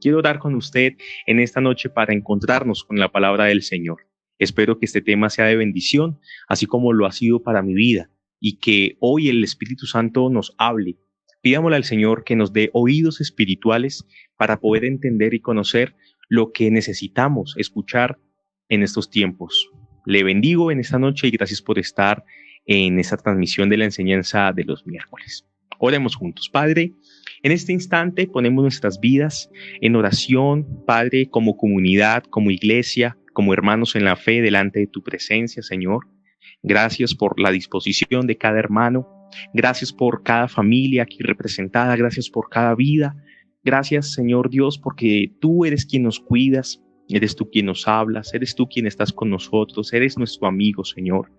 Quiero orar con usted en esta noche para encontrarnos con la palabra del Señor. Espero que este tema sea de bendición, así como lo ha sido para mi vida, y que hoy el Espíritu Santo nos hable. Pidámosle al Señor que nos dé oídos espirituales para poder entender y conocer lo que necesitamos escuchar en estos tiempos. Le bendigo en esta noche y gracias por estar en esta transmisión de la enseñanza de los miércoles. Oremos juntos. Padre, en este instante ponemos nuestras vidas en oración, Padre, como comunidad, como iglesia, como hermanos en la fe delante de tu presencia, Señor. Gracias por la disposición de cada hermano. Gracias por cada familia aquí representada. Gracias por cada vida. Gracias, Señor Dios, porque tú eres quien nos cuidas. Eres tú quien nos hablas. Eres tú quien estás con nosotros. Eres nuestro amigo, Señor.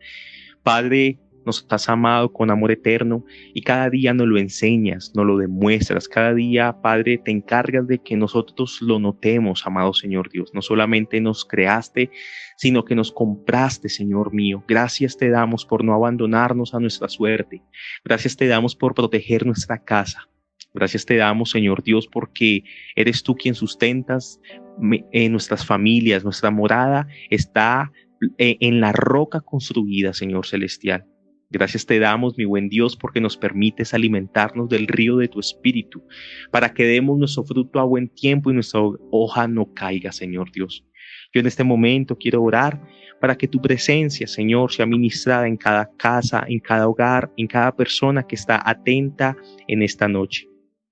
Padre, nos has amado con amor eterno y cada día nos lo enseñas, nos lo demuestras. Cada día, Padre, te encargas de que nosotros lo notemos, amado Señor Dios. No solamente nos creaste, sino que nos compraste, Señor mío. Gracias te damos por no abandonarnos a nuestra suerte. Gracias te damos por proteger nuestra casa. Gracias te damos, Señor Dios, porque eres tú quien sustentas nuestras familias. Nuestra morada está en la roca construida, Señor celestial. Gracias te damos, mi buen Dios, porque nos permites alimentarnos del río de tu espíritu, para que demos nuestro fruto a buen tiempo y nuestra hoja no caiga, Señor Dios. Yo en este momento quiero orar para que tu presencia, Señor, sea ministrada en cada casa, en cada hogar, en cada persona que está atenta en esta noche.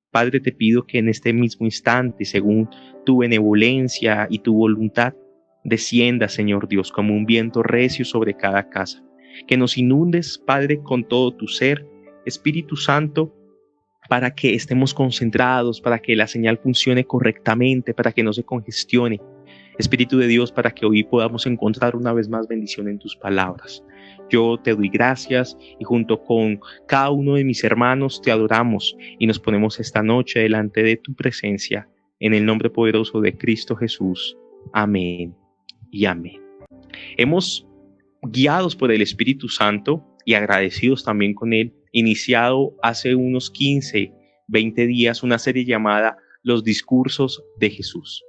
Padre, te pido que en este mismo instante, según tu benevolencia y tu voluntad, descienda, Señor Dios, como un viento recio sobre cada casa. Que nos inundes, Padre, con todo tu ser, Espíritu Santo, para que estemos concentrados, para que la señal funcione correctamente, para que no se congestione. Espíritu de Dios, para que hoy podamos encontrar una vez más bendición en tus palabras. Yo te doy gracias y junto con cada uno de mis hermanos te adoramos y nos ponemos esta noche delante de tu presencia, en el nombre poderoso de Cristo Jesús. Amén y amén. Guiados por el Espíritu Santo y agradecidos también con Él, iniciado hace unos 15, 20 días una serie llamada Los Discursos de Jesús.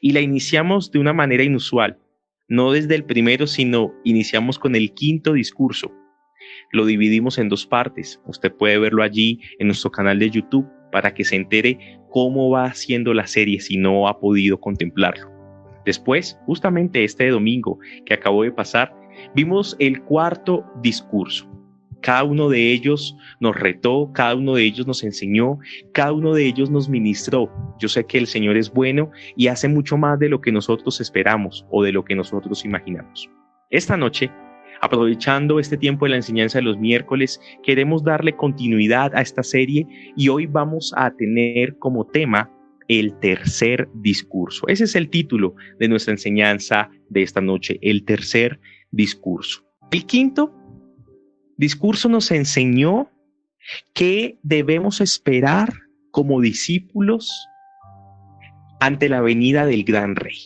Y la iniciamos de una manera inusual, no desde el primero, sino iniciamos con el quinto discurso. Lo dividimos en dos partes. Usted puede verlo allí en nuestro canal de YouTube para que se entere cómo va haciendo la serie si no ha podido contemplarlo. Después, justamente este domingo que acabó de pasar, vimos el cuarto discurso. Cada uno de ellos nos retó, cada uno de ellos nos enseñó, cada uno de ellos nos ministró. Yo sé que el Señor es bueno y hace mucho más de lo que nosotros esperamos o de lo que nosotros imaginamos. Esta noche, aprovechando este tiempo de la enseñanza de los miércoles, queremos darle continuidad a esta serie y hoy vamos a tener como tema el tercer discurso. Ese es el título de nuestra enseñanza de esta noche, el tercer discurso. El quinto discurso nos enseñó qué debemos esperar como discípulos ante la venida del gran rey.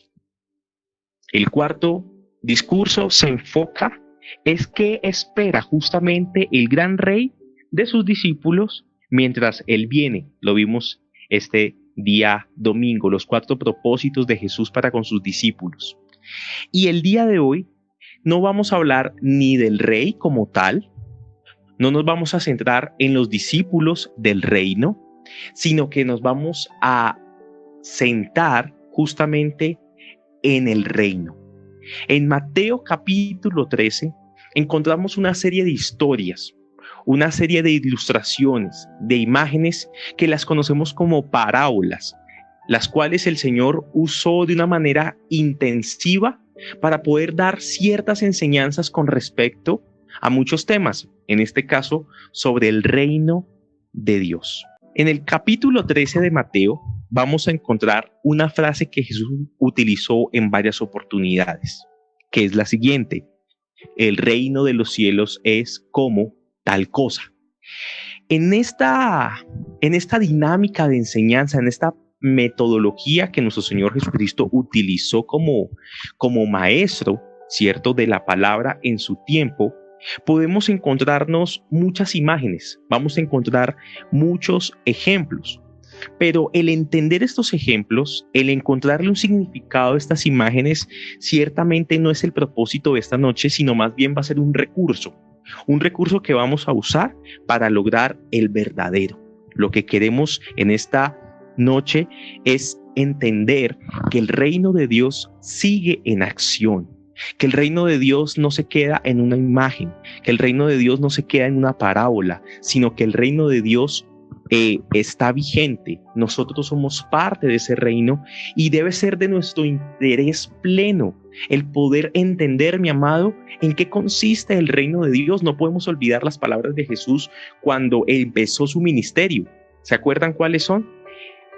El cuarto discurso se enfoca es qué espera justamente el gran rey de sus discípulos mientras él viene. Lo vimos este día domingo, los 4 propósitos de Jesús para con sus discípulos. Y el día de hoy no vamos a hablar ni del rey como tal, no nos vamos a centrar en los discípulos del reino, sino que nos vamos a sentar justamente en el reino. En Mateo capítulo 13 encontramos una serie de historias, una serie de ilustraciones, de imágenes que las conocemos como parábolas, las cuales el Señor usó de una manera intensiva para poder dar ciertas enseñanzas con respecto a muchos temas, en este caso sobre el reino de Dios. En el capítulo 13 de Mateo vamos a encontrar una frase que Jesús utilizó en varias oportunidades, que es la siguiente: el reino de los cielos es como tal cosa. En esta dinámica de enseñanza, en esta metodología que nuestro Señor Jesucristo utilizó como maestro, ¿cierto?, de la palabra en su tiempo, podemos encontrarnos muchas imágenes, vamos a encontrar muchos ejemplos. Pero el entender estos ejemplos, el encontrarle un significado a estas imágenes, ciertamente no es el propósito de esta noche, sino más bien va a ser un recurso que vamos a usar para lograr el verdadero. Lo que queremos en esta noche es entender que el reino de Dios sigue en acción, que el reino de Dios no se queda en una imagen, que el reino de Dios no se queda en una parábola, sino que el reino de Dios está vigente. Nosotros somos parte de ese reino y debe ser de nuestro interés pleno el poder entender, mi amado, en qué consiste el reino de Dios. No podemos olvidar las palabras de Jesús cuando empezó su ministerio. ¿Se acuerdan cuáles son?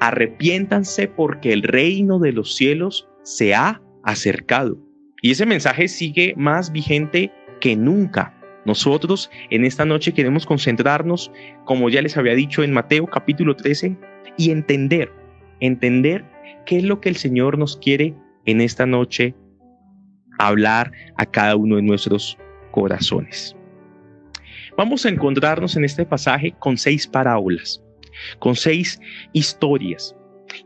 Arrepiéntanse porque el reino de los cielos se ha acercado. Y ese mensaje sigue más vigente que nunca. Nosotros en esta noche queremos concentrarnos, como ya les había dicho, en Mateo capítulo 13 y entender qué es lo que el Señor nos quiere en esta noche hablar a cada uno de nuestros corazones. Vamos a encontrarnos en este pasaje con 6 parábolas, con 6 historias,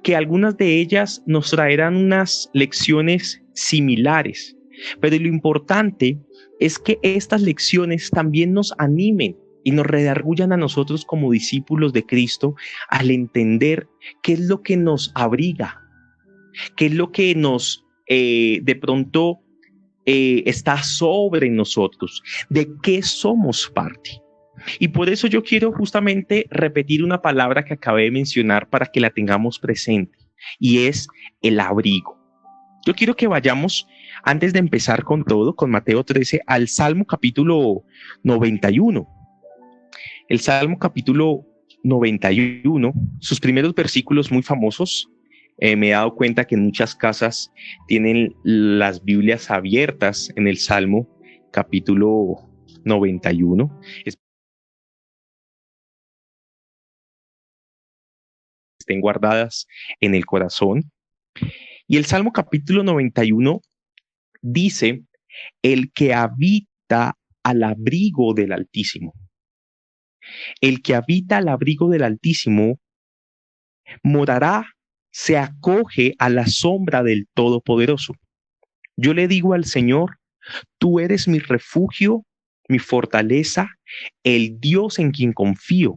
que algunas de ellas nos traerán unas lecciones similares, pero lo importante es que estas lecciones también nos animen y nos redarguyan a nosotros como discípulos de Cristo al entender qué es lo que nos abriga, qué es lo que nos de pronto está sobre nosotros, de qué somos parte. Y por eso yo quiero justamente repetir una palabra que acabé de mencionar para que la tengamos presente, y es el abrigo. Yo quiero que vayamos, antes de empezar con todo, con Mateo 13, al Salmo capítulo 91. El Salmo capítulo 91, sus primeros versículos muy famosos. Me he dado cuenta que en muchas casas tienen las Biblias abiertas en el Salmo capítulo 91. Estén guardadas en el corazón. Y el Salmo capítulo 91 dice: el que habita al abrigo del Altísimo. El que habita al abrigo del Altísimo morará, se acoge a la sombra del Todopoderoso. Yo le digo al Señor: tú eres mi refugio, mi fortaleza, el Dios en quien confío.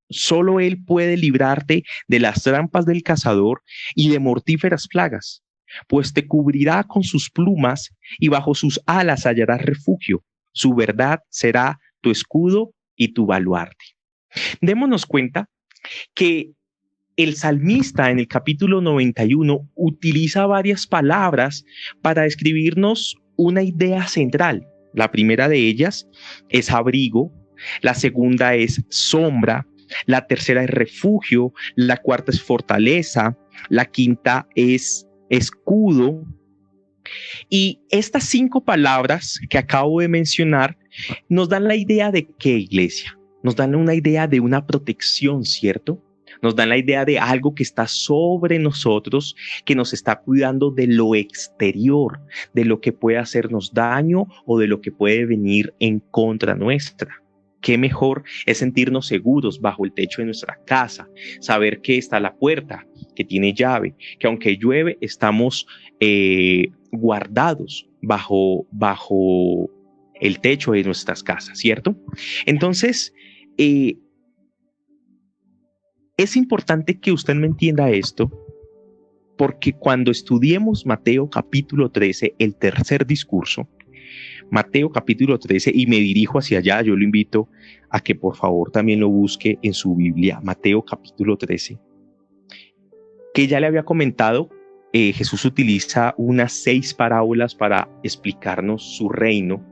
Solo Él puede librarte de las trampas del cazador y de mortíferas plagas, pues te cubrirá con sus plumas y bajo sus alas hallarás refugio. Su verdad será tu escudo y tu baluarte. Démonos cuenta que el salmista en el capítulo 91 utiliza varias palabras para describirnos una idea central. La primera de ellas es abrigo, la segunda es sombra, la tercera es refugio, la cuarta es fortaleza, la quinta es escudo. Y estas 5 palabras que acabo de mencionar nos dan la idea de qué, iglesia. Nos dan una idea de una protección, ¿cierto? Nos dan la idea de algo que está sobre nosotros, que nos está cuidando de lo exterior, de lo que puede hacernos daño o de lo que puede venir en contra nuestra. Qué mejor es sentirnos seguros bajo el techo de nuestra casa, saber que está la puerta, que tiene llave, que aunque llueve estamos guardados bajo el techo de nuestras casas, ¿cierto? Entonces, es importante que usted me entienda esto, porque cuando estudiemos Mateo capítulo 13, el tercer discurso, Mateo capítulo 13, y me dirijo hacia allá, yo lo invito a que por favor también lo busque en su Biblia, Mateo capítulo 13, que ya le había comentado, Jesús utiliza unas 6 parábolas para explicarnos su reino.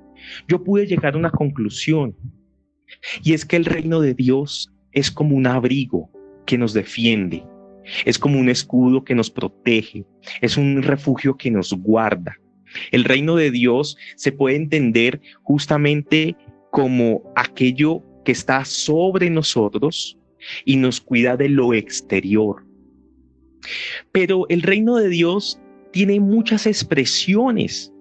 Yo pude llegar a una conclusión, y es que el reino de Dios es como un abrigo que nos defiende, es como un escudo que nos protege, es un refugio que nos guarda. El reino de Dios se puede entender justamente como aquello que está sobre nosotros y nos cuida de lo exterior. Pero el reino de Dios tiene muchas expresiones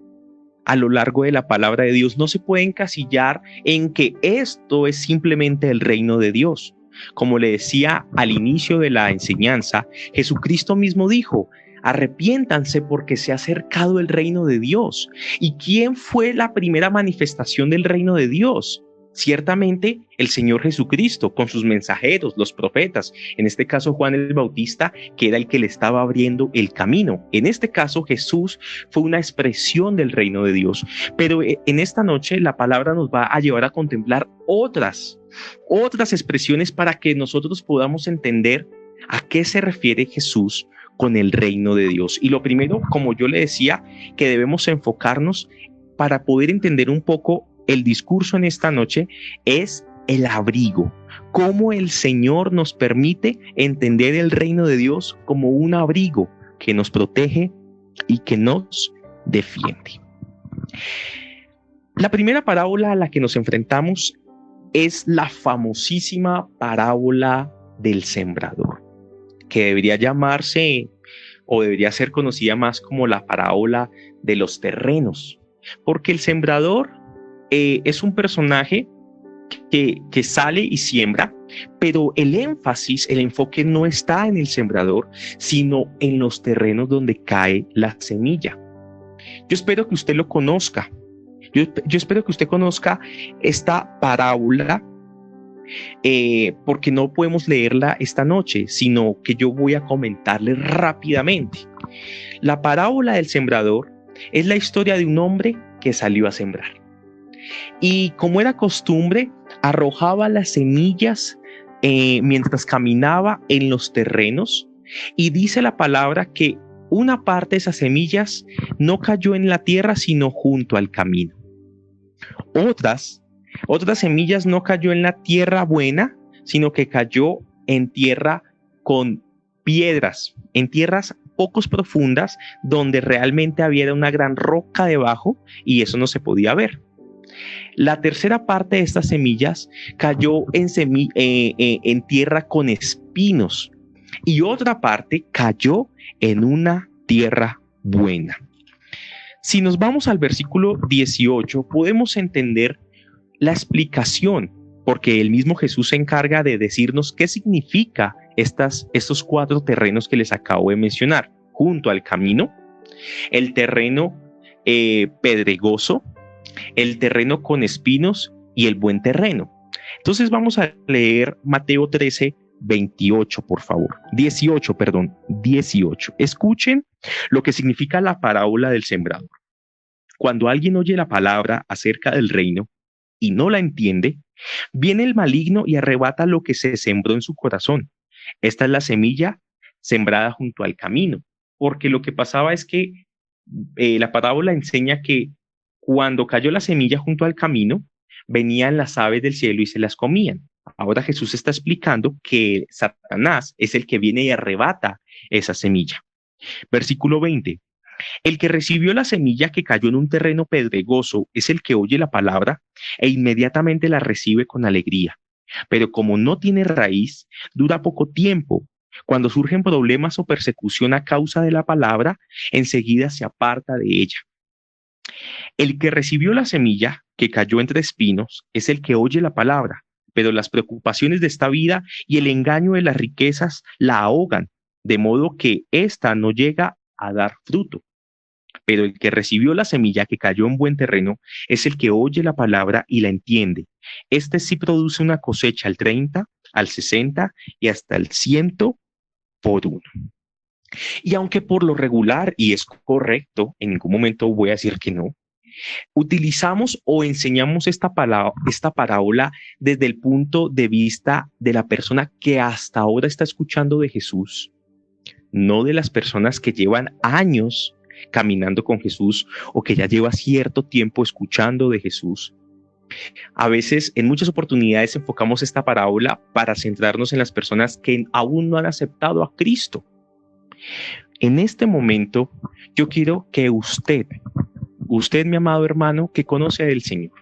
a lo largo de la palabra de Dios. No se puede encasillar en que esto es simplemente el reino de Dios. Como le decía al inicio de la enseñanza, Jesucristo mismo dijo: arrepiéntanse porque se ha acercado el reino de Dios. ¿Y quién fue la primera manifestación del reino de Dios? Ciertamente el Señor Jesucristo, con sus mensajeros, los profetas, en este caso Juan el Bautista, que era el que le estaba abriendo el camino. En este caso Jesús fue una expresión del reino de Dios. Pero en esta noche la palabra nos va a llevar a contemplar otras expresiones para que nosotros podamos entender a qué se refiere Jesús con el reino de Dios. Y lo primero, como yo le decía, que debemos enfocarnos para poder entender un poco el discurso en esta noche, es el abrigo. Cómo el Señor nos permite entender el reino de Dios como un abrigo que nos protege y que nos defiende. La primera parábola a la que nos enfrentamos es la famosísima parábola del sembrador, que debería llamarse o debería ser conocida más como la parábola de los terrenos, porque el sembrador es un personaje que sale y siembra, pero el énfasis, el enfoque no está en el sembrador, sino en los terrenos donde cae la semilla. Yo espero que usted lo conozca. Yo espero que usted conozca esta parábola, porque no podemos leerla esta noche, sino que yo voy a comentarle rápidamente. La parábola del sembrador es la historia de un hombre que salió a sembrar. Y como era costumbre, arrojaba las semillas mientras caminaba en los terrenos, y dice la palabra que una parte de esas semillas no cayó en la tierra, sino junto al camino. Otras semillas no cayó en la tierra buena, sino que cayó en tierra con piedras, en tierras pocos profundas, donde realmente había una gran roca debajo y eso no se podía ver. La tercera parte de estas semillas cayó en tierra con espinos, y otra parte cayó en una tierra buena. Si nos vamos al versículo 18, podemos entender la explicación, porque el mismo Jesús se encarga de decirnos qué significa estos 4 terrenos que les acabo de mencionar: junto al camino, el terreno pedregoso, el terreno con espinos y el buen terreno. Entonces vamos a leer Mateo 13, 28, por favor. 18. Escuchen lo que significa la parábola del sembrador. Cuando alguien oye la palabra acerca del reino y no la entiende, viene el maligno y arrebata lo que se sembró en su corazón. Esta es la semilla sembrada junto al camino, porque lo que pasaba es que la parábola enseña que cuando cayó la semilla junto al camino, venían las aves del cielo y se las comían. Ahora Jesús está explicando que Satanás es el que viene y arrebata esa semilla. Versículo 20. El que recibió la semilla que cayó en un terreno pedregoso es el que oye la palabra e inmediatamente la recibe con alegría. Pero como no tiene raíz, dura poco tiempo. Cuando surgen problemas o persecución a causa de la palabra, enseguida se aparta de ella. El que recibió la semilla que cayó entre espinos es el que oye la palabra, pero las preocupaciones de esta vida y el engaño de las riquezas la ahogan, de modo que ésta no llega a dar fruto. Pero el que recibió la semilla que cayó en buen terreno es el que oye la palabra y la entiende. Este sí produce una cosecha al 30, al 60 y hasta el 100 por uno. Y aunque por lo regular, y es correcto, en ningún momento voy a decir que no, utilizamos o enseñamos esta parábola desde el punto de vista de la persona que hasta ahora está escuchando de Jesús, no de las personas que llevan años caminando con Jesús o que ya lleva cierto tiempo escuchando de Jesús. A veces, en muchas oportunidades, enfocamos esta parábola para centrarnos en las personas que aún no han aceptado a Cristo. En este momento, yo quiero que usted, mi amado hermano, que conoce del Señor,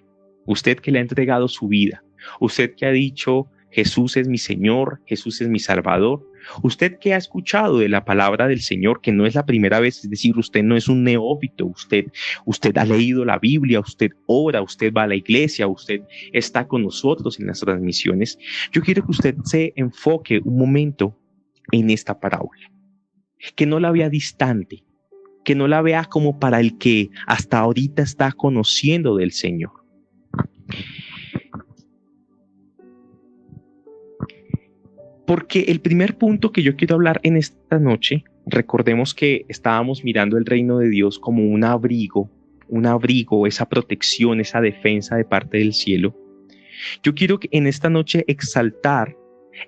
usted que le ha entregado su vida, usted que ha dicho, Jesús es mi Señor, Jesús es mi Salvador, Usted que ha escuchado de la palabra del Señor, que no es la primera vez, es decir, usted no es un neófito, usted ha leído la Biblia, usted ora, usted va a la iglesia, usted está con nosotros en las transmisiones. Yo quiero que usted se enfoque un momento en esta parábola, que no la vea distante, que no la vea como para el que hasta ahorita está conociendo del Señor. Porque el primer punto que yo quiero hablar en esta noche, recordemos que estábamos mirando el reino de Dios como un abrigo, esa protección, esa defensa de parte del cielo. Yo quiero que en esta noche exaltar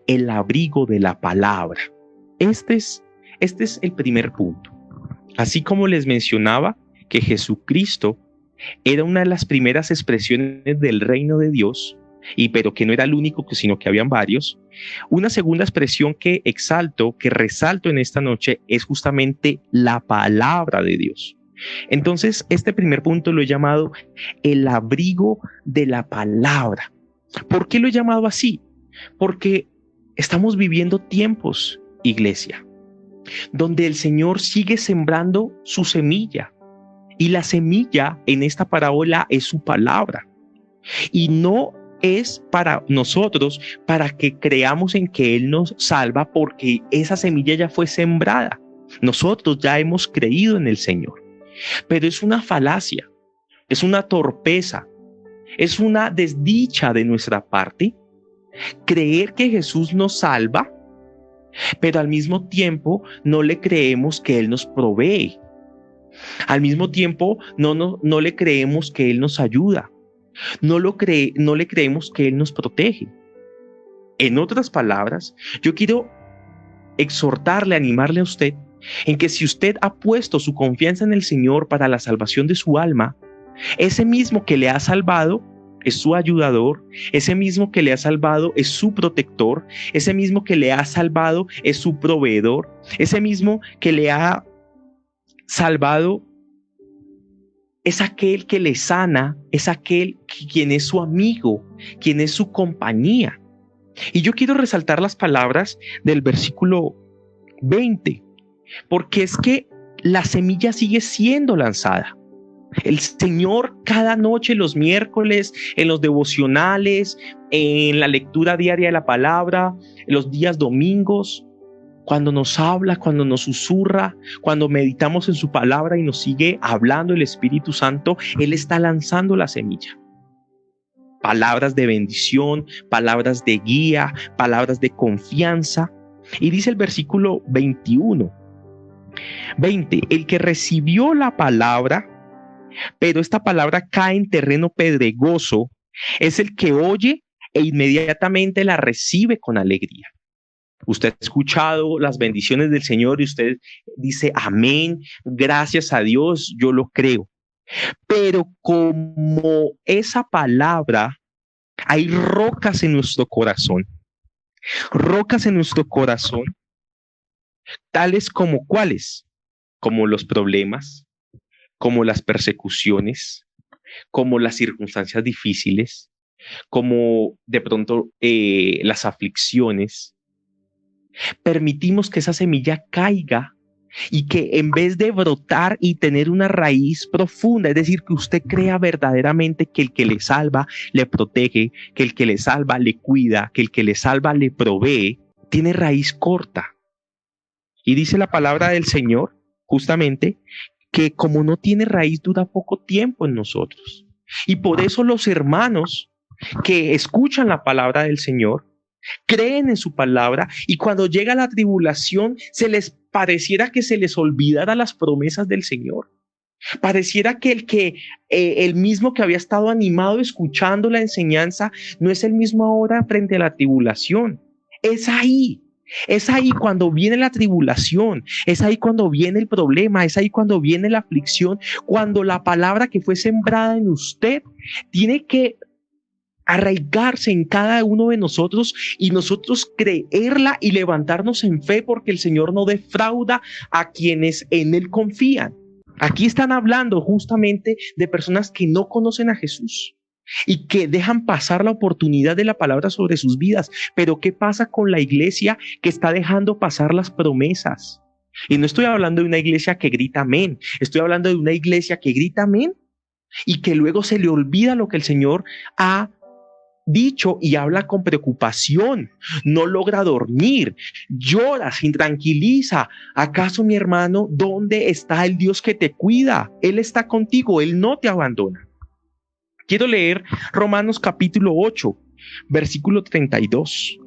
el abrigo de la palabra. Este es el primer punto. Así como les mencionaba que Jesucristo era una de las primeras expresiones del reino de Dios, pero que no era el único, sino que habían varios. Una segunda expresión que resalto en esta noche es justamente la palabra de Dios. Entonces, este primer punto lo he llamado el abrigo de la palabra. ¿Por qué lo he llamado así? Porque estamos viviendo tiempos, iglesia, donde el Señor sigue sembrando su semilla. Y la semilla en esta parábola es su palabra. Y no es para nosotros, para que creamos en que Él nos salva, porque esa semilla ya fue sembrada. Nosotros ya hemos creído en el Señor. Pero es una falacia, es una torpeza, es una desdicha de nuestra parte creer que Jesús nos salva, pero al mismo tiempo no le creemos que Él nos provee. Al mismo tiempo no le creemos que Él nos ayuda. No le creemos que Él nos protege. En otras palabras, yo quiero exhortarle, animarle a usted en que si usted ha puesto su confianza en el Señor para la salvación de su alma, ese mismo que le ha salvado es su ayudador, ese mismo que le ha salvado es su protector, ese mismo que le ha salvado es su proveedor, ese mismo que le ha salvado es aquel que le sana, es aquel quien es su amigo, quien es su compañía. Y yo quiero resaltar las palabras del versículo 20, porque es que la semilla sigue siendo lanzada. El Señor cada noche, los miércoles, en los devocionales, en la lectura diaria de la palabra, en los días domingos, cuando nos habla, cuando nos susurra, cuando meditamos en su palabra y nos sigue hablando el Espíritu Santo, Él está lanzando la semilla. Palabras de bendición, palabras de guía, palabras de confianza. Y dice el versículo 20, el que recibió la palabra, pero esta palabra cae en terreno pedregoso, es el que oye e inmediatamente la recibe con alegría. Usted ha escuchado las bendiciones del Señor y usted dice, amén, gracias a Dios, yo lo creo. Pero como esa palabra, hay rocas en nuestro corazón, tales como ¿cuáles? Como los problemas, como las persecuciones, como las circunstancias difíciles, como de pronto las aflicciones. Permitimos que esa semilla caiga y que en vez de brotar y tener una raíz profunda, es decir, que usted crea verdaderamente que el que le salva le protege, que el que le salva le cuida, que el que le salva le provee, tiene raíz corta. Y dice la palabra del Señor justamente que como no tiene raíz dura poco tiempo en nosotros. Y por eso los hermanos que escuchan la palabra del Señor creen en su palabra y cuando llega la tribulación se les pareciera que se les olvidara las promesas del Señor. Pareciera que el mismo que había estado animado escuchando la enseñanza no es el mismo ahora frente a la tribulación. Es ahí cuando viene la tribulación, es ahí cuando viene el problema, es ahí cuando viene la aflicción, cuando la palabra que fue sembrada en usted tiene que arraigarse en cada uno de nosotros y nosotros creerla y levantarnos en fe, porque el Señor no defrauda a quienes en Él confían. Aquí están hablando justamente de personas que no conocen a Jesús, y que dejan pasar la oportunidad de la palabra sobre sus vidas. Pero ¿qué pasa con la iglesia que está dejando pasar las promesas? Y no estoy hablando de una iglesia que grita amén, estoy hablando de una iglesia que grita amén y que luego se le olvida lo que el Señor ha dicho y habla con preocupación, no logra dormir, llora, se intranquiliza. ¿Acaso, mi hermano, dónde está el Dios que te cuida? Él está contigo, Él no te abandona. Quiero leer Romanos capítulo 8, versículo 32.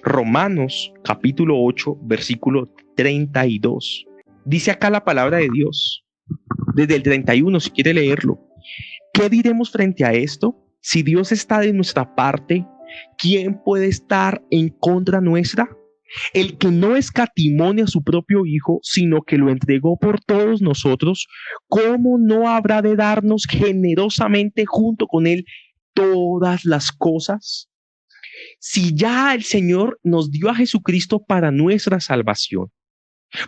Romanos capítulo 8, versículo 32. Dice acá la palabra de Dios, desde el 31, si quiere leerlo. ¿Qué diremos frente a esto? Si Dios está de nuestra parte, ¿quién puede estar en contra nuestra? El que no escatimó a su propio Hijo, sino que lo entregó por todos nosotros, ¿cómo no habrá de darnos generosamente junto con Él todas las cosas? Si ya el Señor nos dio a Jesucristo para nuestra salvación,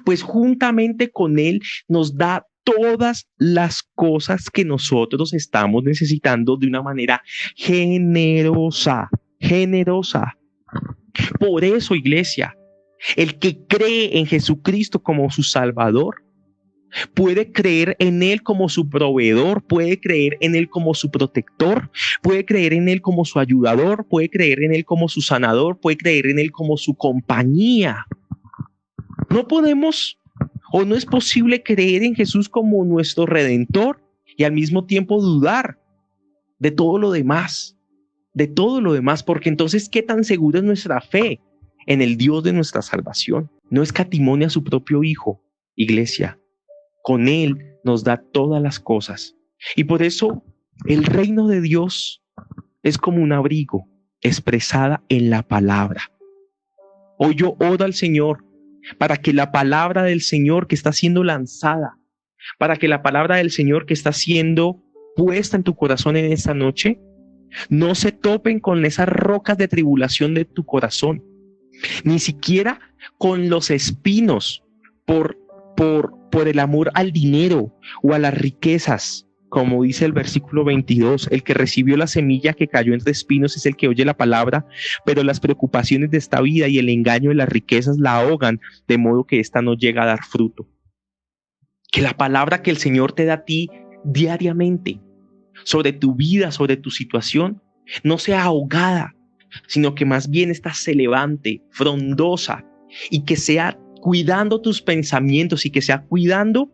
pues juntamente con Él nos da todas las cosas que nosotros estamos necesitando de una manera generosa. Por eso, iglesia, el que cree en Jesucristo como su Salvador, puede creer en Él como su proveedor, puede creer en Él como su protector, puede creer en Él como su ayudador, puede creer en Él como su sanador, puede creer en Él como su compañía. No podemos o no es posible creer en Jesús como nuestro Redentor y al mismo tiempo dudar de todo lo demás, porque entonces, ¿qué tan segura es nuestra fe en el Dios de nuestra salvación? No escatimó a su propio Hijo, iglesia. Con Él nos da todas las cosas. Y por eso el reino de Dios es como un abrigo expresada en la palabra. Hoy yo oro al Señor para que la palabra del Señor que está siendo lanzada, para que la palabra del Señor que está siendo puesta en tu corazón en esta noche, no se topen con esas rocas de tribulación de tu corazón, ni siquiera con los espinos por el amor al dinero o a las riquezas. Como dice el versículo 22, el que recibió la semilla que cayó entre espinos es el que oye la palabra, pero las preocupaciones de esta vida y el engaño de las riquezas la ahogan, de modo que ésta no llega a dar fruto. Que la palabra que el Señor te da a ti diariamente sobre tu vida, sobre tu situación, no sea ahogada, sino que más bien esta se levante, frondosa, y que sea cuidando tus pensamientos y que sea cuidando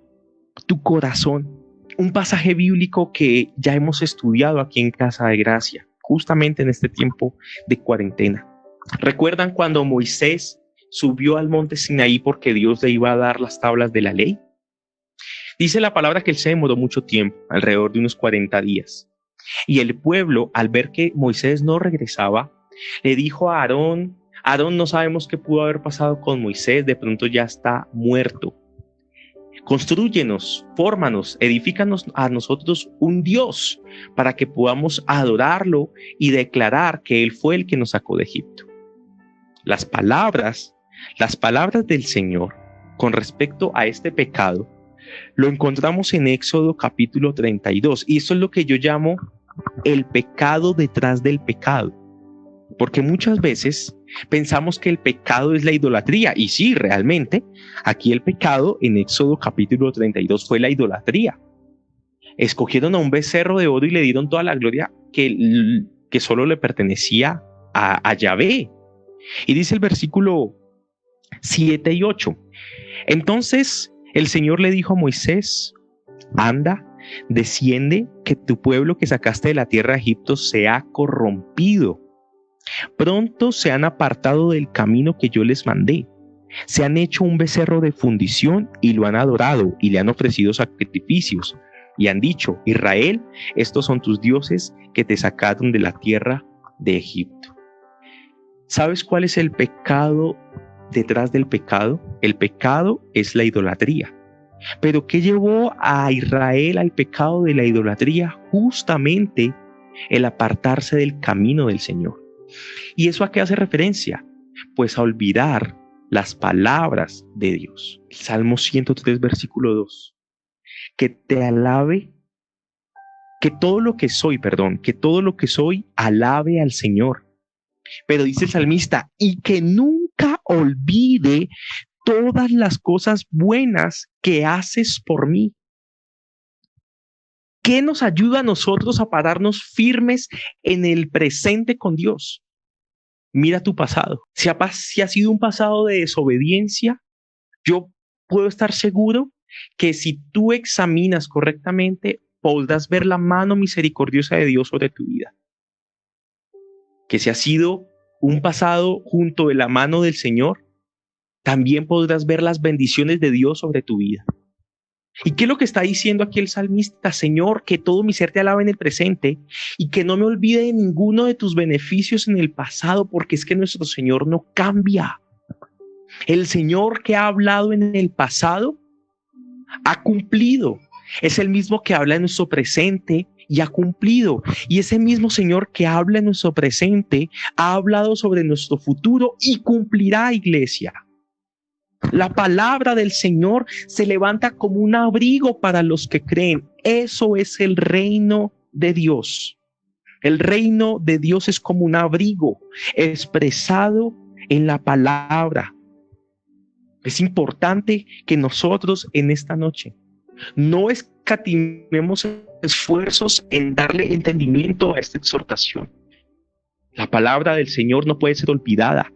tu corazón. Un pasaje bíblico que ya hemos estudiado aquí en Casa de Gracia, justamente en este tiempo de cuarentena. ¿Recuerdan cuando Moisés subió al monte Sinaí porque Dios le iba a dar las tablas de la ley? Dice la palabra que él se demoró mucho tiempo, alrededor de unos 40 días. Y el pueblo, al ver que Moisés no regresaba, le dijo a Aarón, Aarón, no sabemos qué pudo haber pasado con Moisés, de pronto ya está muerto. Constrúyenos, fórmanos, edifícanos a nosotros un Dios para que podamos adorarlo y declarar que Él fue el que nos sacó de Egipto. Las palabras del Señor con respecto a este pecado lo encontramos en Éxodo capítulo 32 y eso es lo que yo llamo el pecado detrás del pecado. Porque muchas veces pensamos que el pecado es la idolatría. Y sí, realmente, aquí el pecado en Éxodo capítulo 32 fue la idolatría. Escogieron a un becerro de oro y le dieron toda la gloria que solo le pertenecía a Yahvé. Y dice el versículo 7 y 8. Entonces el Señor le dijo a Moisés, anda, desciende, que tu pueblo que sacaste de la tierra de Egipto se ha corrompido. Pronto se han apartado del camino que yo les mandé. Se han hecho un becerro de fundición y lo han adorado y le han ofrecido sacrificios. Y han dicho, Israel, estos son tus dioses que te sacaron de la tierra de Egipto. ¿Sabes cuál es el pecado detrás del pecado? El pecado es la idolatría. ¿Pero qué llevó a Israel al pecado de la idolatría? Justamente el apartarse del camino del Señor. ¿Y eso a qué hace referencia? Pues a olvidar las palabras de Dios. El Salmo 103, versículo 2. Que que todo lo que soy alabe al Señor. Pero dice el salmista, y que nunca olvide todas las cosas buenas que haces por mí. ¿Qué nos ayuda a nosotros a pararnos firmes en el presente con Dios? Mira tu pasado. Si ha sido un pasado de desobediencia, yo puedo estar seguro que si tú examinas correctamente, podrás ver la mano misericordiosa de Dios sobre tu vida. Que si ha sido un pasado junto de la mano del Señor, también podrás ver las bendiciones de Dios sobre tu vida. ¿Y qué es lo que está diciendo aquí el salmista? Señor, que todo mi ser te alabe en el presente y que no me olvide de ninguno de tus beneficios en el pasado, porque es que nuestro Señor no cambia. El Señor que ha hablado en el pasado ha cumplido. Es el mismo que habla en nuestro presente y ha cumplido. Y ese mismo Señor que habla en nuestro presente ha hablado sobre nuestro futuro y cumplirá, iglesia. La palabra del Señor se levanta como un abrigo para los que creen. Eso es el reino de Dios. El reino de Dios es como un abrigo expresado en la palabra. Es importante que nosotros en esta noche no escatimemos esfuerzos en darle entendimiento a esta exhortación. La palabra del Señor no puede ser olvidada.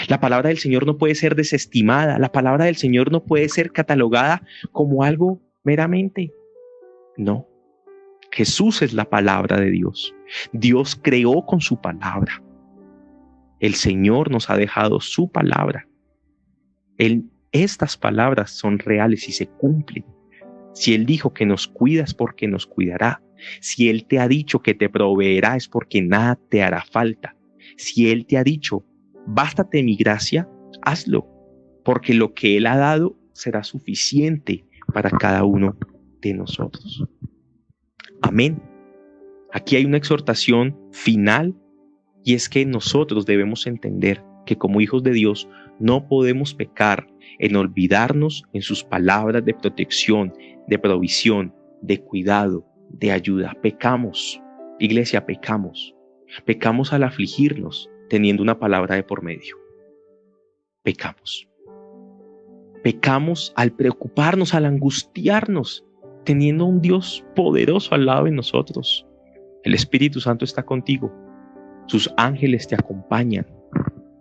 La palabra del Señor no puede ser desestimada. La palabra del Señor no puede ser catalogada como algo meramente. No. Jesús es la palabra de Dios. Dios creó con su palabra. El Señor nos ha dejado su palabra. Estas palabras son reales y se cumplen. Si Él dijo que nos cuida es porque nos cuidará. Si Él te ha dicho que te proveerá es porque nada te hará falta. Si Él te ha dicho, bástate mi gracia, hazlo, porque lo que Él ha dado será suficiente para cada uno de nosotros. Amén. Aquí hay una exhortación final y es que nosotros debemos entender que como hijos de Dios no podemos pecar en olvidarnos en sus palabras de protección, de provisión, de cuidado, de ayuda. Pecamos, iglesia, pecamos. Pecamos al afligirnos teniendo una palabra de por medio. Pecamos. Pecamos al preocuparnos, al angustiarnos, teniendo un Dios poderoso al lado de nosotros. El Espíritu Santo está contigo. Sus ángeles te acompañan.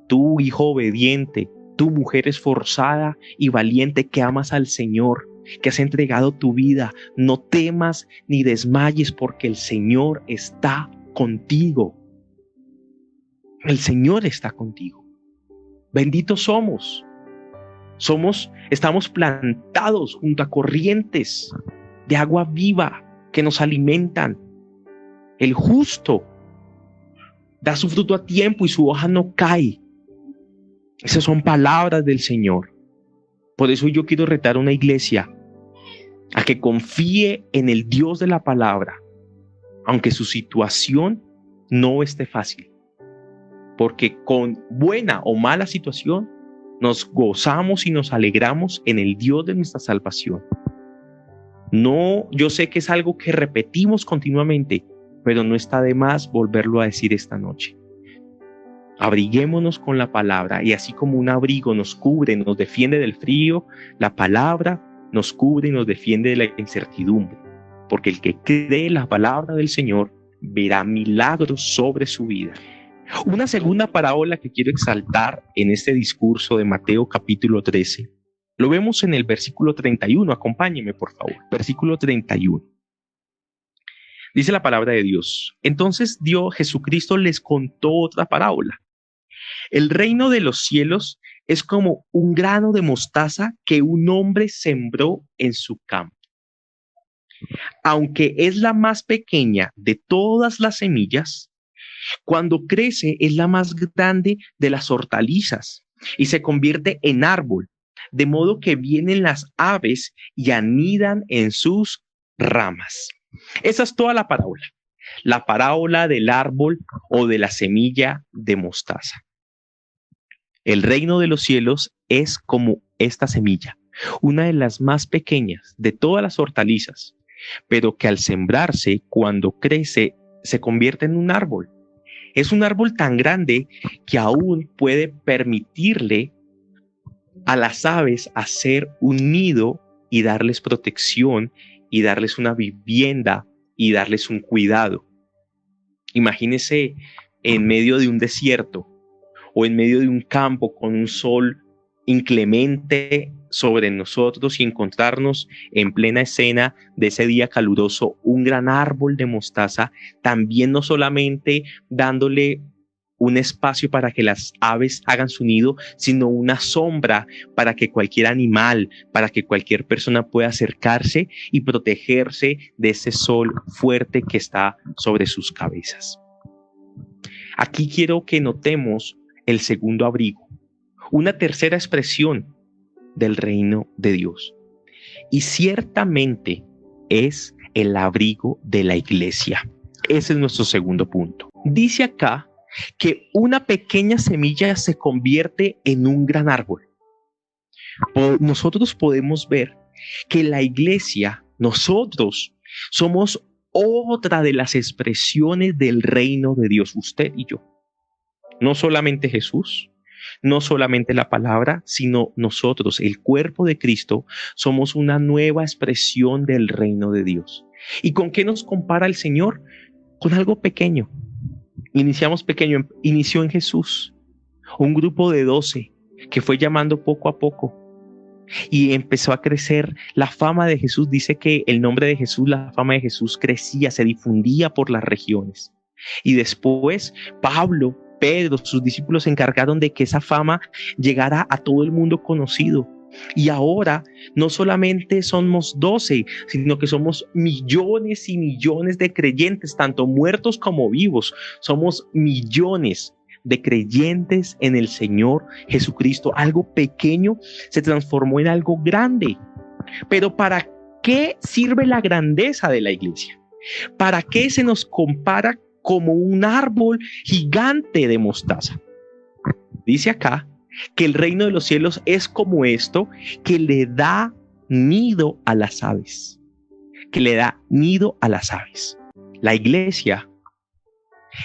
Tú, hijo obediente, tú, mujer esforzada y valiente que amas al Señor, que has entregado tu vida, no temas ni desmayes porque el Señor está contigo. El Señor está contigo. Benditos somos. Estamos plantados junto a corrientes de agua viva que nos alimentan. El justo da su fruto a tiempo y su hoja no cae. Esas son palabras del Señor. Por eso yo quiero retar a una iglesia a que confíe en el Dios de la palabra, aunque su situación no esté fácil. Porque con buena o mala situación nos gozamos y nos alegramos en el Dios de nuestra salvación. No, yo sé que es algo que repetimos continuamente, pero no está de más volverlo a decir esta noche. Abriguémonos con la palabra y así como un abrigo nos cubre, nos defiende del frío, la palabra nos cubre y nos defiende de la incertidumbre. Porque el que cree la palabra del Señor verá milagros sobre su vida. Una segunda parábola que quiero exaltar en este discurso de Mateo capítulo 13, lo vemos en el versículo 31, acompáñeme por favor, versículo 31. Dice la palabra de Dios, entonces Jesucristo les contó otra parábola. El reino de los cielos es como un grano de mostaza que un hombre sembró en su campo. Aunque es la más pequeña de todas las semillas, cuando crece es la más grande de las hortalizas y se convierte en árbol, de modo que vienen las aves y anidan en sus ramas. Esa es toda la parábola del árbol o de la semilla de mostaza. El reino de los cielos es como esta semilla, una de las más pequeñas de todas las hortalizas, pero que al sembrarse, cuando crece, se convierte en un árbol. Es un árbol tan grande que aún puede permitirle a las aves hacer un nido y darles protección y darles una vivienda y darles un cuidado. Imagínese en medio de un desierto o en medio de un campo con un sol inclemente sobre nosotros y encontrarnos en plena escena de ese día caluroso un gran árbol de mostaza, también no solamente dándole un espacio para que las aves hagan su nido, sino una sombra para que cualquier animal, para que cualquier persona pueda acercarse y protegerse de ese sol fuerte que está sobre sus cabezas. Aquí quiero que notemos el segundo abrigo, una tercera expresión del reino de Dios. Y ciertamente es el abrigo de la iglesia. Ese es nuestro segundo punto. Dice acá que una pequeña semilla se convierte en un gran árbol. Nosotros podemos ver que la iglesia, nosotros somos otra de las expresiones del reino de Dios, usted y yo. No solamente Jesús, no solamente la palabra, sino nosotros, el cuerpo de Cristo, somos una nueva expresión del reino de Dios. ¿Y con qué nos compara el Señor? Con algo pequeño. Iniciamos pequeño, inició en Jesús, un grupo de 12 que fue llamando poco a poco y empezó a crecer la fama de Jesús. Dice que el nombre de Jesús, la fama de Jesús crecía, se difundía por las regiones. Y después Pablo, Pedro, sus discípulos se encargaron de que esa fama llegara a todo el mundo conocido. Y ahora no solamente somos 12, sino que somos millones y millones de creyentes, tanto muertos como vivos. Somos millones de creyentes en el Señor Jesucristo. Algo pequeño se transformó en algo grande. Pero ¿para qué sirve la grandeza de la iglesia? ¿Para qué se nos compara como un árbol gigante de mostaza? Dice acá que el reino de los cielos es como esto, que le da nido a las aves, que le da nido a las aves. La iglesia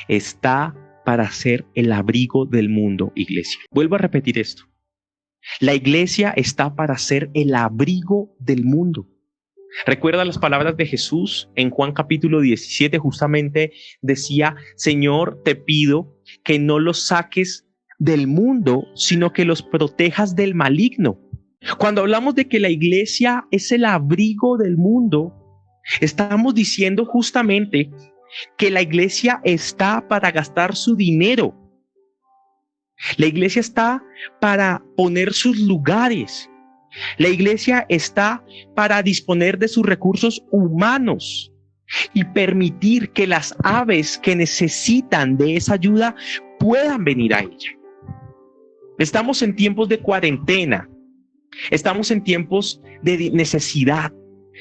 está para ser el abrigo del mundo, iglesia. Vuelvo a repetir esto. La iglesia está para ser el abrigo del mundo. Recuerda las palabras de Jesús en Juan capítulo 17, justamente decía: Señor, te pido que no los saques del mundo, sino que los protejas del maligno. Cuando hablamos de que la iglesia es el abrigo del mundo, estamos diciendo justamente que la iglesia está para gastar su dinero. La iglesia está para poner sus lugares. La iglesia está para disponer de sus recursos humanos y permitir que las aves que necesitan de esa ayuda puedan venir a ella. Estamos en tiempos de cuarentena, estamos en tiempos de necesidad,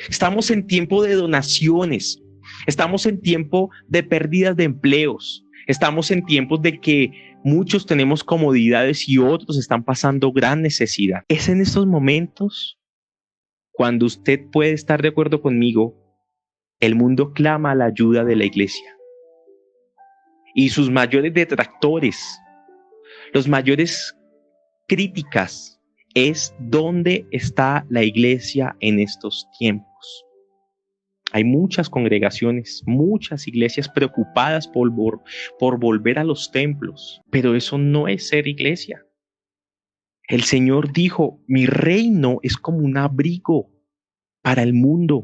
estamos en tiempo de donaciones, estamos en tiempo de pérdidas de empleos, estamos en tiempos de que muchos tenemos comodidades y otros están pasando gran necesidad. Es en estos momentos cuando usted puede estar de acuerdo conmigo, el mundo clama a la ayuda de la iglesia. Y sus mayores detractores, los mayores críticas, es dónde está la iglesia en estos tiempos. Hay muchas congregaciones, muchas iglesias preocupadas por volver a los templos, pero eso no es ser iglesia. El Señor dijo: mi reino es como un abrigo para el mundo,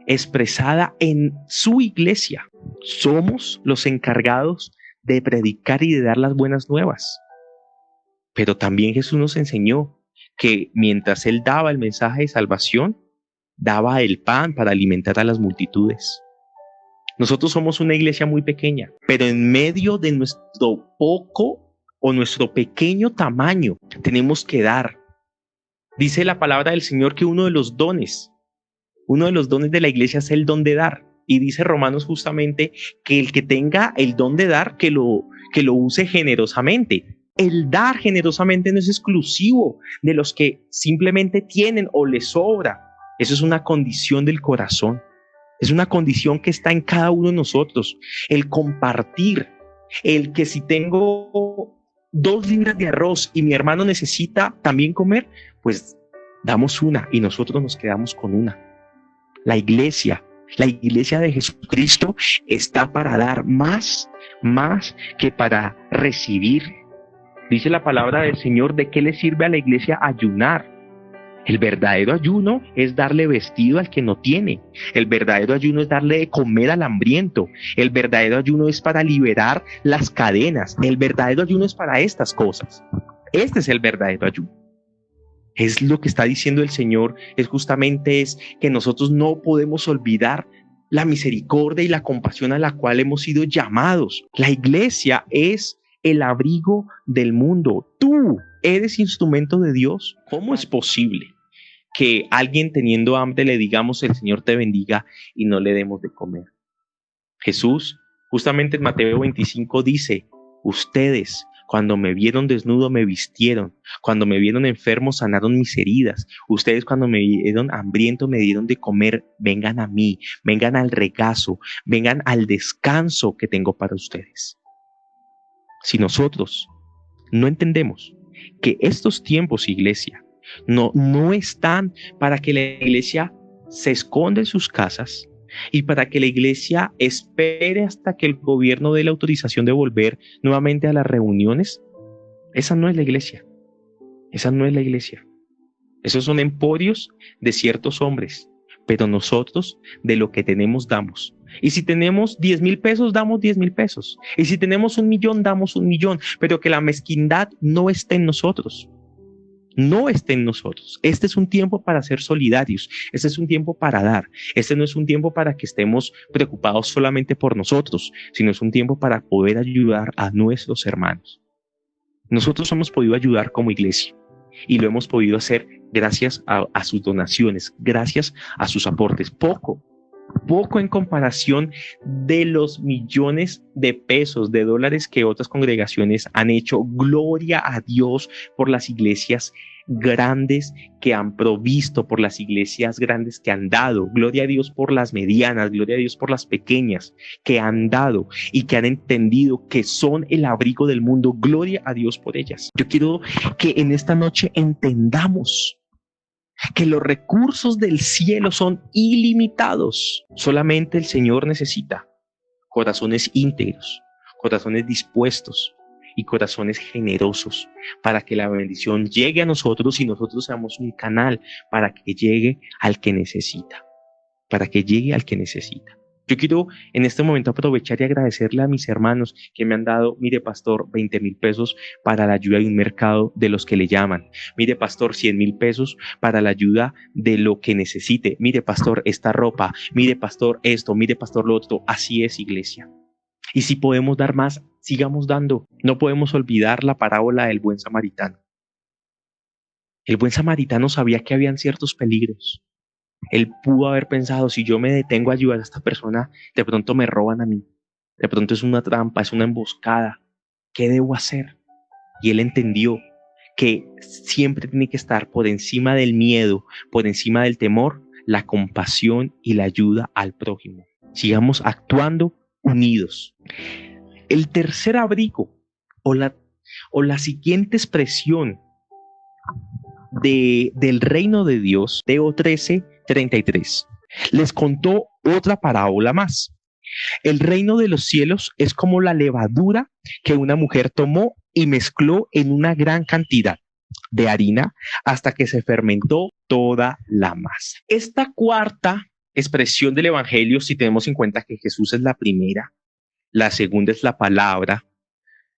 expresada en su iglesia. Somos los encargados de predicar y de dar las buenas nuevas. Pero también Jesús nos enseñó que mientras Él daba el mensaje de salvación, daba el pan para alimentar a las multitudes. Nosotros somos una iglesia muy pequeña, pero en medio de nuestro poco o nuestro pequeño tamaño, tenemos que dar. Dice la palabra del Señor que uno de los dones de la iglesia es el don de dar. Y dice Romanos justamente que el que tenga el don de dar, que lo use generosamente. El dar generosamente no es exclusivo de los que simplemente tienen o les sobra. Eso es una condición del corazón. Es una condición que está en cada uno de nosotros. El compartir, el que si tengo 2 libras de arroz y mi hermano necesita también comer, pues damos una y nosotros nos quedamos con una. La iglesia de Jesucristo está para dar más que para recibir. Dice la palabra del Señor, ¿de qué le sirve a la iglesia ayunar? El verdadero ayuno es darle vestido al que no tiene. El verdadero ayuno es darle de comer al hambriento. El verdadero ayuno es para liberar las cadenas. El verdadero ayuno es para estas cosas. Este es el verdadero ayuno. Es lo que está diciendo el Señor, es que nosotros no podemos olvidar la misericordia y la compasión a la cual hemos sido llamados. La iglesia es el abrigo del mundo. Tú eres instrumento de Dios. ¿Cómo es posible que alguien teniendo hambre le digamos el Señor te bendiga y no le demos de comer? Jesús, justamente en Mateo 25 dice, ustedes cuando me vieron desnudo me vistieron, cuando me vieron enfermo sanaron mis heridas, ustedes cuando me vieron hambriento me dieron de comer, vengan a mí, vengan al regazo, vengan al descanso que tengo para ustedes. Si nosotros no entendemos que estos tiempos, iglesia, no están para que la iglesia se esconda en sus casas y para que la iglesia espere hasta que el gobierno dé la autorización de volver nuevamente a las reuniones, esa no es la iglesia. Esa no es la iglesia. Esos son emporios de ciertos hombres, pero nosotros de lo que tenemos damos. Y si tenemos 10,000 pesos, damos 10,000 pesos. Y si tenemos 1,000,000, damos 1,000,000, pero que la mezquindad no esté en nosotros. No esté en nosotros. Este es un tiempo para ser solidarios. Este es un tiempo para dar. Este no es un tiempo para que estemos preocupados solamente por nosotros, sino es un tiempo para poder ayudar a nuestros hermanos. Nosotros hemos podido ayudar como iglesia y lo hemos podido hacer gracias a sus donaciones, gracias a sus aportes. Poco en comparación de los millones de pesos, de dólares que otras congregaciones han hecho. Gloria a Dios por las iglesias grandes que han provisto, por las iglesias grandes que han dado. Gloria a Dios por las medianas, gloria a Dios por las pequeñas que han dado y que han entendido que son el abrigo del mundo. Gloria a Dios por ellas. Yo quiero que en esta noche entendamos que los recursos del cielo son ilimitados. Solamente el Señor necesita corazones íntegros, corazones dispuestos y corazones generosos para que la bendición llegue a nosotros y nosotros seamos un canal para que llegue al que necesita, Yo quiero en este momento aprovechar y agradecerle a mis hermanos que me han dado, mire pastor, 20,000 pesos para la ayuda de un mercado de los que le llaman. Mire pastor, 100,000 pesos para la ayuda de lo que necesite. Mire pastor, esta ropa. Mire pastor, esto. Mire pastor, lo otro. Así es, iglesia. Y si podemos dar más, sigamos dando. No podemos olvidar la parábola del buen samaritano. El buen samaritano sabía que habían ciertos peligros. Él pudo haber pensado, si yo me detengo a ayudar a esta persona, de pronto me roban a mí. De pronto es una trampa, es una emboscada. ¿Qué debo hacer? Y él entendió que siempre tiene que estar por encima del miedo, por encima del temor, la compasión y la ayuda al prójimo. Sigamos actuando unidos. El tercer abrigo o la siguiente expresión del reino de Dios, Mateo 13:33. Les contó otra parábola más. El reino de los cielos es como la levadura que una mujer tomó y mezcló en una gran cantidad de harina hasta que se fermentó toda la masa. Esta cuarta expresión del evangelio, si tenemos en cuenta que Jesús es la primera, la segunda es la palabra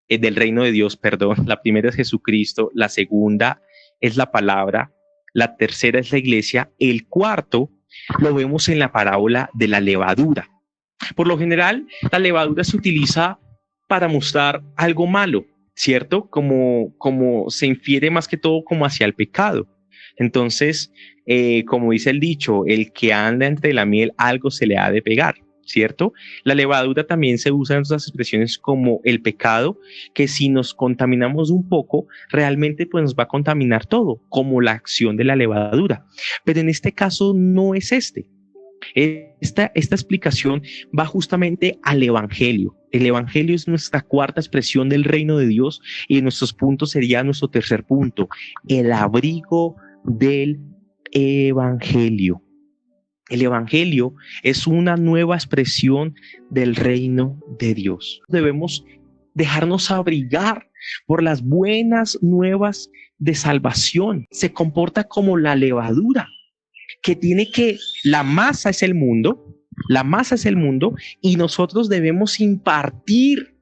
del reino de Dios, la primera es Jesucristo, la segunda es la palabra, la tercera es la iglesia, el cuarto lo vemos en la parábola de la levadura. Por lo general, la levadura se utiliza para mostrar algo malo, ¿cierto? Como se infiere más que todo como hacia el pecado. Entonces, como dice el dicho, el que anda entre la miel algo se le ha de pegar, ¿cierto? La levadura también se usa en otras expresiones como el pecado, que si nos contaminamos un poco, realmente pues nos va a contaminar todo, como la acción de la levadura. Pero en este caso no es este. Esta explicación va justamente al Evangelio. El Evangelio es nuestra cuarta expresión del reino de Dios y en nuestros puntos sería nuestro tercer punto, el abrigo del Evangelio. El Evangelio es una nueva expresión del reino de Dios. Debemos dejarnos abrigar por las buenas nuevas de salvación. Se comporta como la levadura, que la masa es el mundo, y nosotros debemos impartir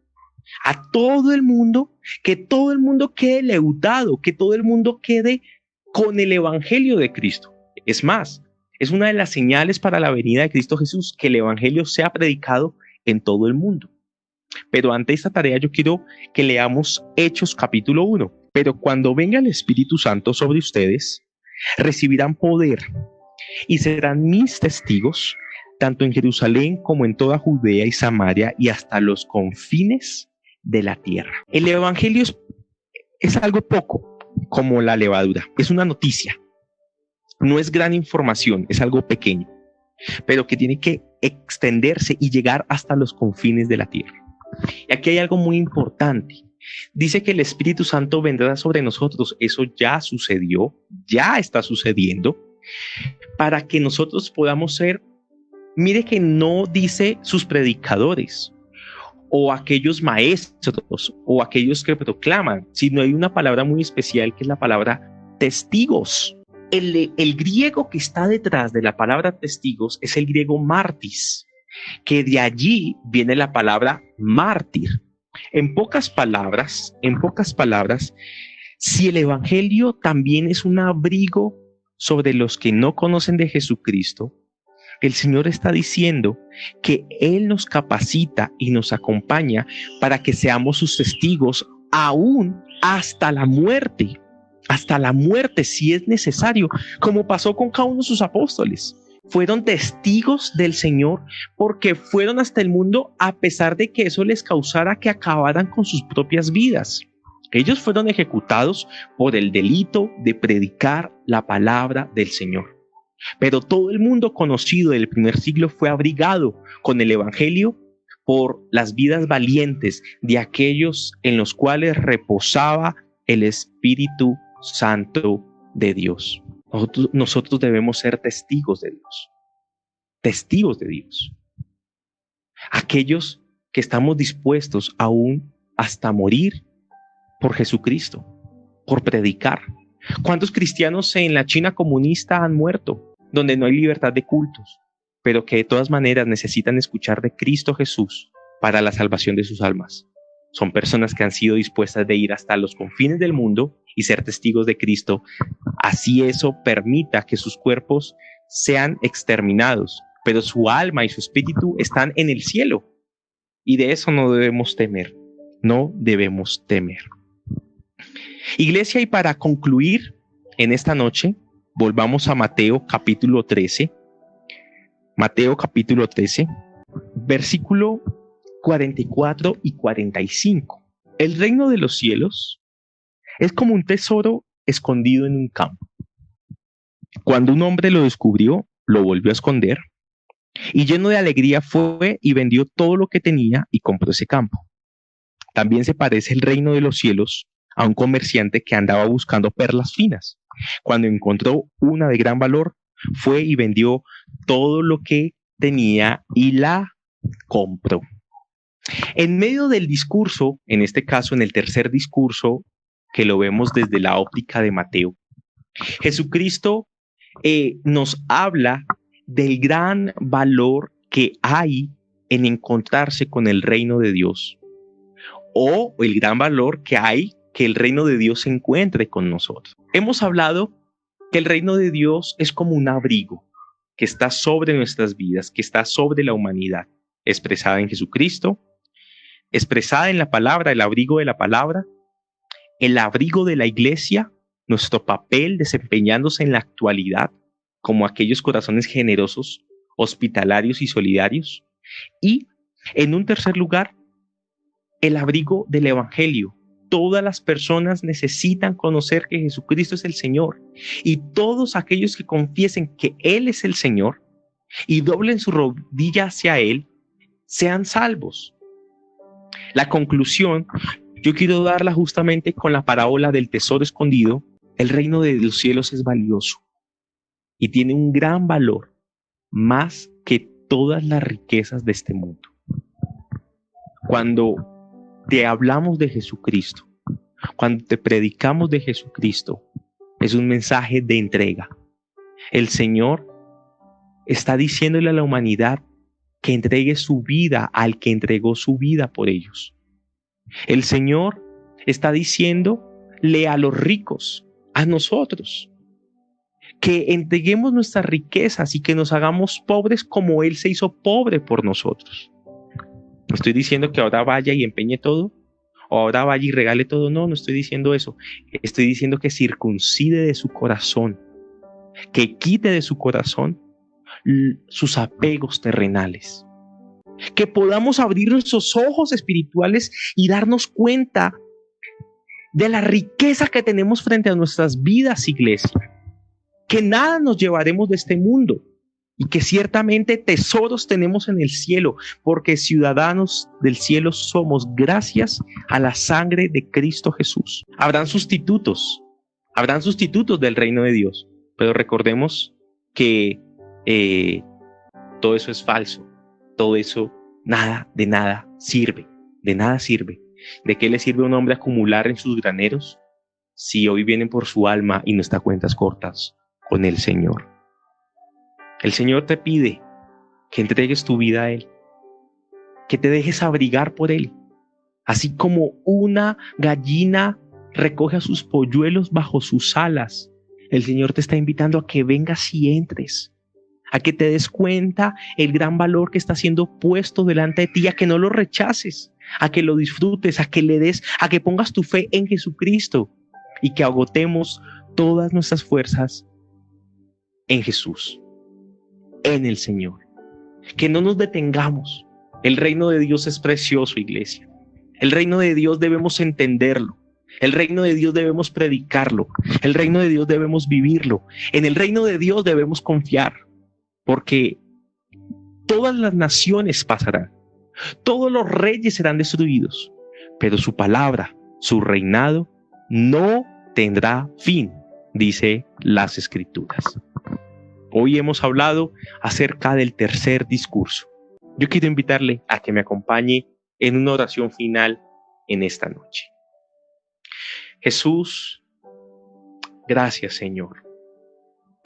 a todo el mundo, que todo el mundo quede leudado, que todo el mundo quede con el Evangelio de Cristo. Es más, es una de las señales para la venida de Cristo Jesús, que el Evangelio sea predicado en todo el mundo. Pero ante esta tarea yo quiero que leamos Hechos capítulo 1. Pero cuando venga el Espíritu Santo sobre ustedes, recibirán poder y serán mis testigos, tanto en Jerusalén como en toda Judea y Samaria y hasta los confines de la tierra. El Evangelio es algo poco como la levadura, es una noticia. No es gran información, es algo pequeño, pero que tiene que extenderse y llegar hasta los confines de la tierra. Y aquí hay algo muy importante. Dice que el Espíritu Santo vendrá sobre nosotros. Eso ya sucedió, ya está sucediendo, para que nosotros podamos ser, mire que no dice sus predicadores o aquellos maestros o aquellos que proclaman, sino hay una palabra muy especial que es la palabra testigos. El griego que está detrás de la palabra testigos es el griego martis, que de allí viene la palabra mártir. En pocas palabras, si el Evangelio también es un abrigo sobre los que no conocen de Jesucristo, el Señor está diciendo que Él nos capacita y nos acompaña para que seamos sus testigos aún hasta la muerte si es necesario, como pasó con cada uno de sus apóstoles. Fueron testigos del Señor porque fueron hasta el mundo a pesar de que eso les causara que acabaran con sus propias vidas. Ellos fueron ejecutados por el delito de predicar la palabra del Señor. Pero todo el mundo conocido del primer siglo fue abrigado con el Evangelio por las vidas valientes de aquellos en los cuales reposaba el Espíritu Santo de Dios. Nosotros debemos ser testigos de Dios. Aquellos que estamos dispuestos aún hasta morir por Jesucristo, por predicar. ¿Cuántos cristianos en la China comunista han muerto, donde no hay libertad de cultos, pero que de todas maneras necesitan escuchar de Cristo Jesús para la salvación de sus almas? Son personas que han sido dispuestas de ir hasta los confines del mundo y ser testigos de Cristo. Así eso permita que sus cuerpos sean exterminados, pero su alma y su espíritu están en el cielo. Y de eso no debemos temer. Iglesia, y para concluir en esta noche, volvamos a Mateo capítulo 13. Mateo capítulo 13, versículo 44 y 45. El reino de los cielos es como un tesoro escondido en un campo. Cuando un hombre lo descubrió, lo volvió a esconder y lleno de alegría fue y vendió todo lo que tenía y compró ese campo. También se parece el reino de los cielos a un comerciante que andaba buscando perlas finas. Cuando encontró una de gran valor, fue y vendió todo lo que tenía y la compró. En medio del discurso, en este caso en el tercer discurso, que lo vemos desde la óptica de Mateo, Jesucristo nos habla del gran valor que hay en encontrarse con el reino de Dios, o el gran valor que hay que el reino de Dios se encuentre con nosotros. Hemos hablado que el reino de Dios es como un abrigo que está sobre nuestras vidas, que está sobre la humanidad, expresada en Jesucristo, expresada en la palabra, el abrigo de la palabra, el abrigo de la iglesia, nuestro papel desempeñándose en la actualidad como aquellos corazones generosos, hospitalarios y solidarios, y en un tercer lugar, el abrigo del Evangelio. Todas las personas necesitan conocer que Jesucristo es el Señor, y todos aquellos que confiesen que Él es el Señor y doblen su rodilla hacia Él, sean salvos. La conclusión yo quiero darla justamente con la parábola del tesoro escondido. El reino de los cielos es valioso y tiene un gran valor, más que todas las riquezas de este mundo. Cuando te hablamos de Jesucristo, cuando te predicamos de Jesucristo, es un mensaje de entrega. El Señor está diciéndole a la humanidad que entregue su vida al que entregó su vida por ellos. El Señor está diciéndole a los ricos, a nosotros, que entreguemos nuestras riquezas y que nos hagamos pobres como Él se hizo pobre por nosotros. No estoy diciendo que ahora vaya y empeñe todo, o ahora vaya y regale todo. No, no estoy diciendo eso. Estoy diciendo que circuncide de su corazón, que quite de su corazón sus apegos terrenales. Que podamos abrir nuestros ojos espirituales y darnos cuenta de la riqueza que tenemos frente a nuestras vidas, iglesia. Que nada nos llevaremos de este mundo y que ciertamente tesoros tenemos en el cielo, porque ciudadanos del cielo somos gracias a la sangre de Cristo Jesús. Habrán sustitutos del reino de Dios, pero recordemos que todo eso es falso, todo eso de nada sirve. ¿De qué le sirve a un hombre acumular en sus graneros si hoy vienen por su alma y no está a cuentas cortas con el Señor? El Señor te pide que entregues tu vida a Él, que te dejes abrigar por Él, así como una gallina recoge a sus polluelos bajo sus alas. El Señor te está invitando a que vengas y entres, a que te des cuenta el gran valor que está siendo puesto delante de ti, a que no lo rechaces, a que lo disfrutes, a que le des, a que pongas tu fe en Jesucristo y que agotemos todas nuestras fuerzas en Jesús, en el Señor. Que no nos detengamos. El reino de Dios es precioso, iglesia. El reino de Dios debemos entenderlo. El reino de Dios debemos predicarlo. El reino de Dios debemos vivirlo. En el reino de Dios debemos confiar, porque todas las naciones pasarán, todos los reyes serán destruidos, pero su palabra, su reinado, no tendrá fin, dice las Escrituras. Hoy hemos hablado acerca del tercer discurso. Yo quiero invitarle a que me acompañe en una oración final en esta noche. Jesús, gracias, Señor.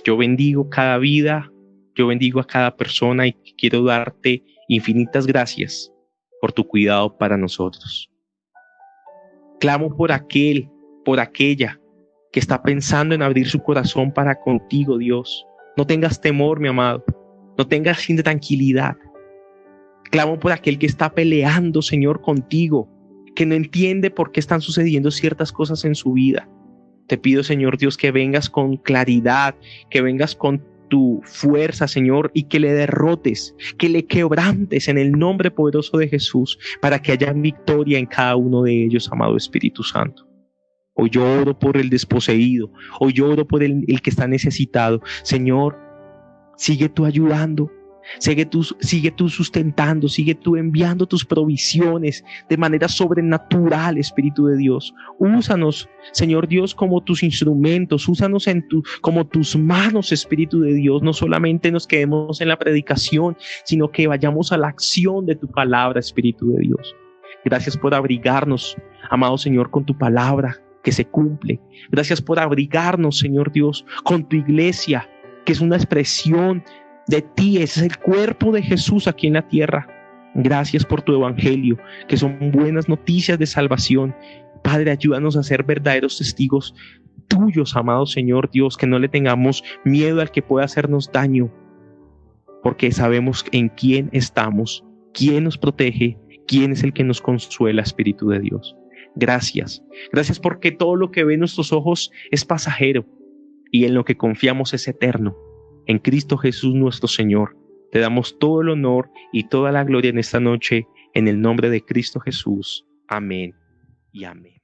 Yo bendigo cada vida, yo bendigo a cada persona y quiero darte infinitas gracias por tu cuidado para nosotros. Clamo por aquella que está pensando en abrir su corazón para contigo, Dios. No tengas temor, mi amado. No tengas intranquilidad. Clamo por aquel que está peleando, Señor, contigo, que no entiende por qué están sucediendo ciertas cosas en su vida. Te pido, Señor Dios, que vengas con claridad, que vengas con tu fuerza, Señor, y que le derrotes, que le quebrantes en el nombre poderoso de Jesús, para que haya victoria en cada uno de ellos, amado Espíritu Santo. Hoy yo oro por el desposeído, hoy yo oro por el que está necesitado. Señor, sigue tú ayudando, sigue tú sustentando, sigue tú enviando tus provisiones de manera sobrenatural, Espíritu de Dios. Úsanos, Señor Dios, como tus instrumentos, úsanos como tus manos, Espíritu de Dios. No solamente nos quedemos en la predicación, sino que vayamos a la acción de tu palabra, Espíritu de Dios. Gracias por abrigarnos, amado Señor, con tu palabra que se cumple. Gracias por abrigarnos, Señor Dios, con tu iglesia, que es una expresión de ti, ese es el cuerpo de Jesús aquí en la tierra. Gracias por tu evangelio, que son buenas noticias de salvación. Padre, ayúdanos a ser verdaderos testigos tuyos, amado Señor Dios, que no le tengamos miedo al que pueda hacernos daño, porque sabemos en quién estamos, quién nos protege, quién es el que nos consuela, Espíritu de Dios. Gracias porque todo lo que ven nuestros ojos es pasajero y en lo que confiamos es eterno. En Cristo Jesús nuestro Señor, te damos todo el honor y toda la gloria en esta noche, en el nombre de Cristo Jesús. Amén y amén.